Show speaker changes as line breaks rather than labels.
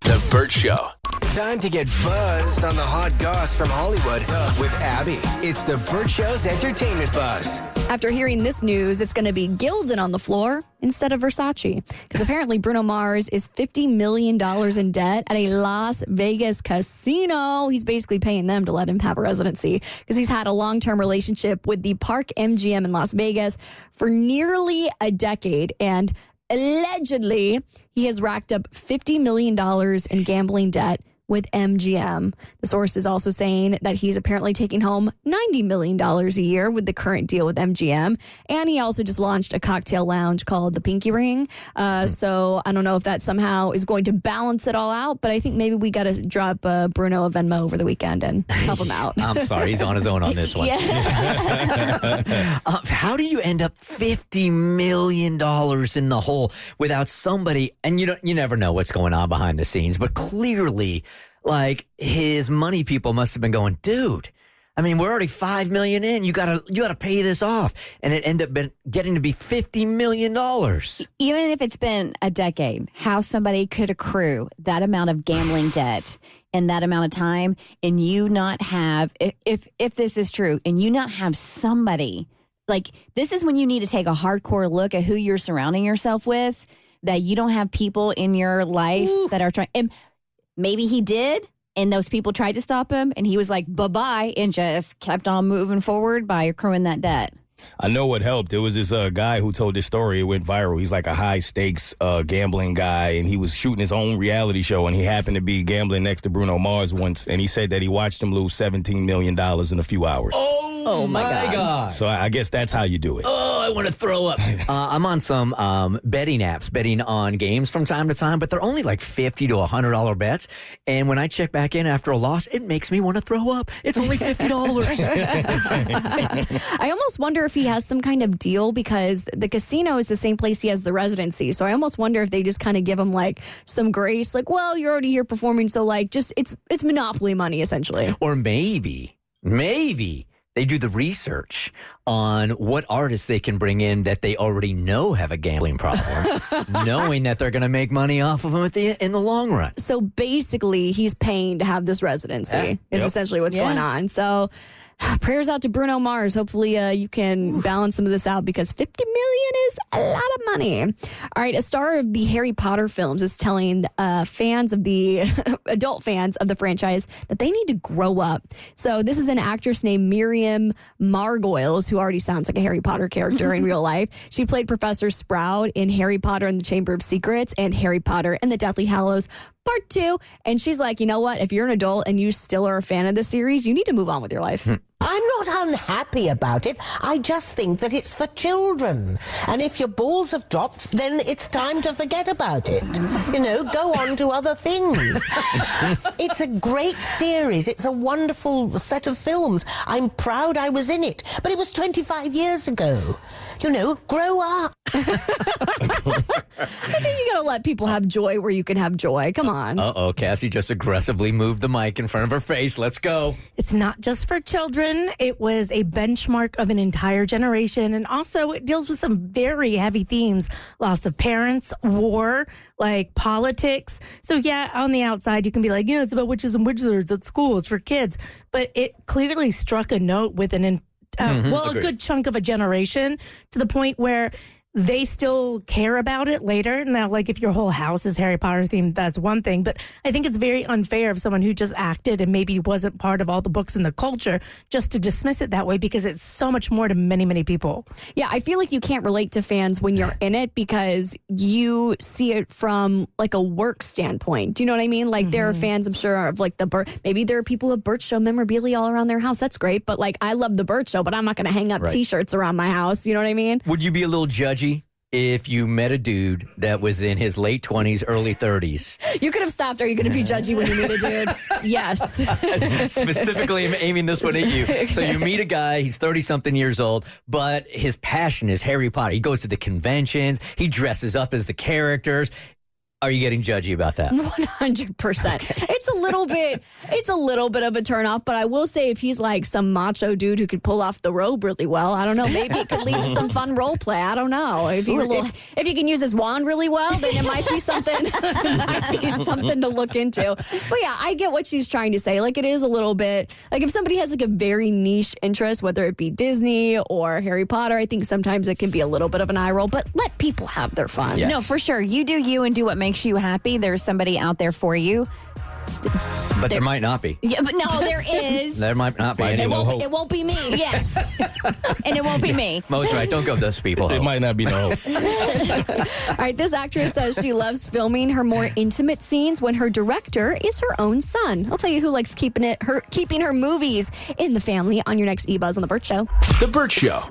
The Bert Show.
Time to get buzzed on the hot goss from Hollywood with Abby. It's the Bert Show's entertainment buzz.
After hearing this news, it's going to be Gildan on the floor instead of Versace. Because apparently Bruno Mars is $50 million in debt at a Las Vegas casino. He's basically paying them to let him have a residency because he's had a long-term relationship with the Park MGM in Las Vegas for nearly a decade. And allegedly, he has racked up $50 million in gambling debt with MGM. The source is also saying that he's apparently taking home $90 million a year with the current deal with MGM. And he also just launched a cocktail lounge called the Pinky Ring. So I don't know if that somehow is going to balance it all out, but I think maybe we got to drop Bruno a Venmo over the weekend and help him out.
I'm sorry, he's on his own on this one. How do you end up $50 million in the hole without somebody, and you never know what's going on behind the scenes, but clearly, like, his money people must have been going, dude, I mean, we're already $5 million in. You gotta pay this off. And it ended up getting to be $50 million.
Even if it's been a decade, how somebody could accrue that amount of gambling debt in that amount of time and you not have, if this is true, and you not have somebody, like, this is when you need to take a hardcore look at who you're surrounding yourself with, that you don't have people in your life that are trying. And maybe he did, and those people tried to stop him, and he was like, bye-bye, and just kept on moving forward by accruing that debt.
I know what helped. There was this guy who told this story. It went viral. He's like a high-stakes gambling guy, and he was shooting his own reality show, and he happened to be gambling next to Bruno Mars once, and he said that he watched him lose $17 million in a few hours.
Oh my God.
So I guess that's how you do it.
Oh, I want to throw up. I'm on some betting apps, betting on games from time to time, but they're only like $50 to $100 bets. And when I check back in after a loss, it makes me want to throw up. It's only $50.
I almost wonder if he has some kind of deal because the casino is the same place he has the residency. So I almost wonder if they just kind of give him like some grace, like, well, you're already here performing, so like just it's monopoly money essentially.
Or maybe they do the research on what artists they can bring in that they already know have a gambling problem, knowing that they're going to make money off of them in the long run.
So basically, he's paying to have this residency is essentially what's going on. So prayers out to Bruno Mars. Hopefully you can balance some of this out because $50 million is a lot of money. All right, a star of the Harry Potter films is telling fans of the adult fans of the franchise that they need to grow up. So this is an actress named Miriam Margolyes, who already sounds like a Harry Potter character in real life. She played Professor Sprout in Harry Potter and the Chamber of Secrets and Harry Potter and the Deathly Hallows Part 2. And she's like, you know what? If you're an adult and you still are a fan of the series, you need to move on with your life.
I'm not unhappy about it. I just think that it's for children. And if your balls have dropped, then it's time to forget about it. You know, go on to other things. It's a great series. It's a wonderful set of films. I'm proud I was in it. But it was 25 years ago. You know, grow up.
I think you got to let people have joy where you can have joy. Come on.
Uh-oh, Cassie just aggressively moved the mic in front of her face. Let's go.
It's not just for children. It was a benchmark of an entire generation. And also it deals with some very heavy themes. Loss of parents, war, like politics. So yeah, on the outside, you can be like, yeah, it's about witches and wizards at school. It's for kids. But it clearly struck a note with a good chunk of a generation to the point where they still care about it later. Now, like, if your whole house is Harry Potter themed, that's one thing. But I think it's very unfair of someone who just acted and maybe wasn't part of all the books in the culture just to dismiss it that way, because it's so much more to many, many people.
Yeah, I feel like you can't relate to fans when you're in it because you see it from like a work standpoint. Do you know what I mean? Like, there are fans, I'm sure, of like the Bert. Maybe there are people with Bert Show memorabilia all around their house. That's great. But like, I love the Bert Show, but I'm not going to hang up T-shirts around my house. You know what I mean?
Would you be a little judgy if you met a dude that was in his late 20s, early 30s?
You could have stopped. Are you going to be judgy when you meet a dude? Yes.
Specifically, I'm aiming this one at you. So you meet a guy, he's 30-something years old, but his passion is Harry Potter. He goes to the conventions. He dresses up as the characters. Are you getting judgy about that?
100%. It's a little bit of a turnoff, but I will say if he's like some macho dude who could pull off the robe really well, I don't know, maybe it could lead to some fun role play. I don't know. If he can use his wand really well, then it might be something to look into. But yeah, I get what she's trying to say. Like, it is a little bit like if somebody has like a very niche interest, whether it be Disney or Harry Potter, I think sometimes it can be a little bit of an eye roll, but let people have their fun.
Yes.
No, for sure. You do you and do what makes you happy. There's somebody out there for you.
But there might not be.
Yeah, but no, there is.
There might not be.
Might
It
no
won't,
hope.
it won't be me.
Yes. And it won't be me.
Mo's right. Don't go with those people.
It might not be no hope.
All right, this actress says she loves filming her more intimate scenes when her director is her own son. I'll tell you who likes keeping her movies in the family on your next E-Buzz on The Bert Show.
The Bert Show.